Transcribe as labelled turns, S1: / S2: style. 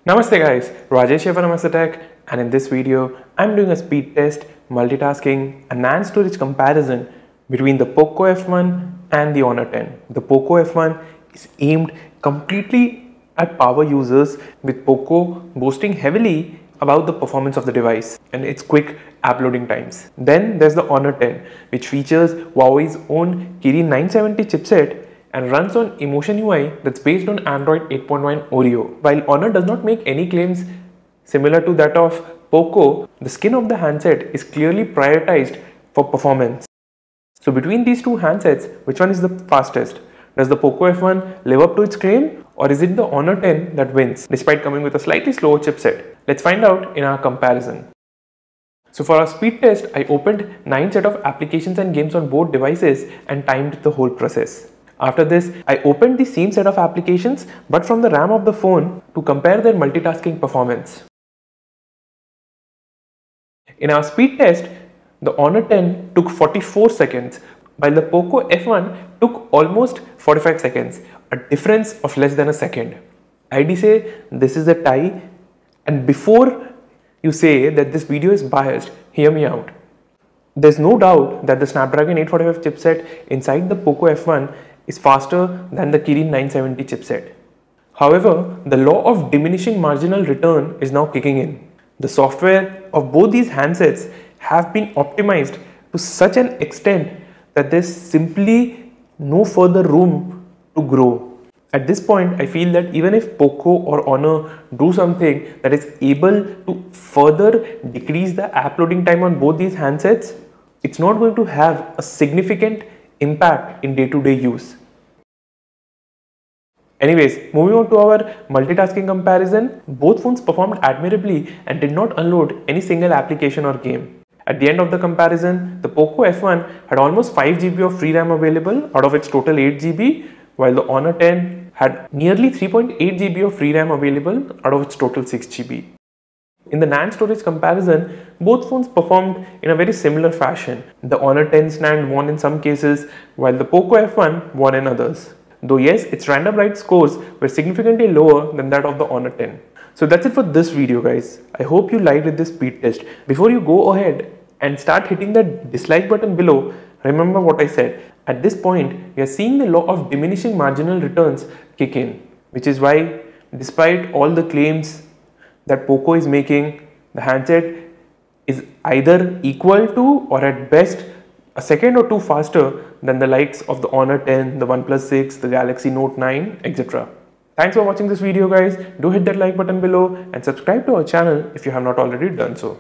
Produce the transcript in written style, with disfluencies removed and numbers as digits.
S1: Namaste guys, Rajesh here from Tech, and in this video I'm doing a speed test, multitasking and NAND storage comparison between the Poco F1 and the Honor 10. The Poco F1 is aimed completely at power users, with Poco boasting heavily about the performance of the device and its quick uploading times. Then there's the Honor 10, which features Huawei's own Kirin 970 chipset and runs on Emotion UI that's based on Android 8.1 Oreo. While Honor does not make any claims similar to that of Poco, the skin of the handset is clearly prioritized for performance. So between these two handsets, which one is the fastest? Does the Poco F1 live up to its claim, or is it the Honor 10 that wins despite coming with a slightly slower chipset? Let's find out in our comparison. So for our speed test, I opened 9 set of applications and games on both devices and timed the whole process. After this, I opened the same set of applications but from the RAM of the phone to compare their multitasking performance. In our speed test, the Honor 10 took 44 seconds while the Poco F1 took almost 45 seconds, a difference of less than a second. I'd say this is a tie, and before you say that this video is biased, hear me out. There's no doubt that the Snapdragon 845 chipset inside the Poco F1 is faster than the Kirin 970 chipset. However, the law of diminishing marginal return is now kicking in. The software of both these handsets have been optimized to such an extent that there's simply no further room to grow. At this point, I feel that even if Poco or Honor do something that is able to further decrease the app loading time on both these handsets, it's not going to have a significant impact in day-to-day use. Anyways, moving on to our multitasking comparison, both phones performed admirably and did not unload any single application or game. At the end of the comparison, the Poco F1 had almost 5 GB of free RAM available out of its total 8 GB, while the Honor 10 had nearly 3.8 GB of free RAM available out of its total 6 GB. In the NAND storage comparison, both phones performed in a very similar fashion. The Honor 10's NAND won in some cases, while the Poco F1 won in others. Though yes, its random write scores were significantly lower than that of the Honor 10. So that's it for this video guys. I hope you liked this speed test. Before you go ahead and start hitting the dislike button below, remember what I said. At this point, we are seeing the law of diminishing marginal returns kick in, which is why despite all the claims that Poco is making, the handset is either equal to or at best a second or two faster than the likes of the Honor 10, the OnePlus 6, the Galaxy Note 9, etc. Thanks for watching this video guys. Do hit that like button below and subscribe to our channel if you have not already done so.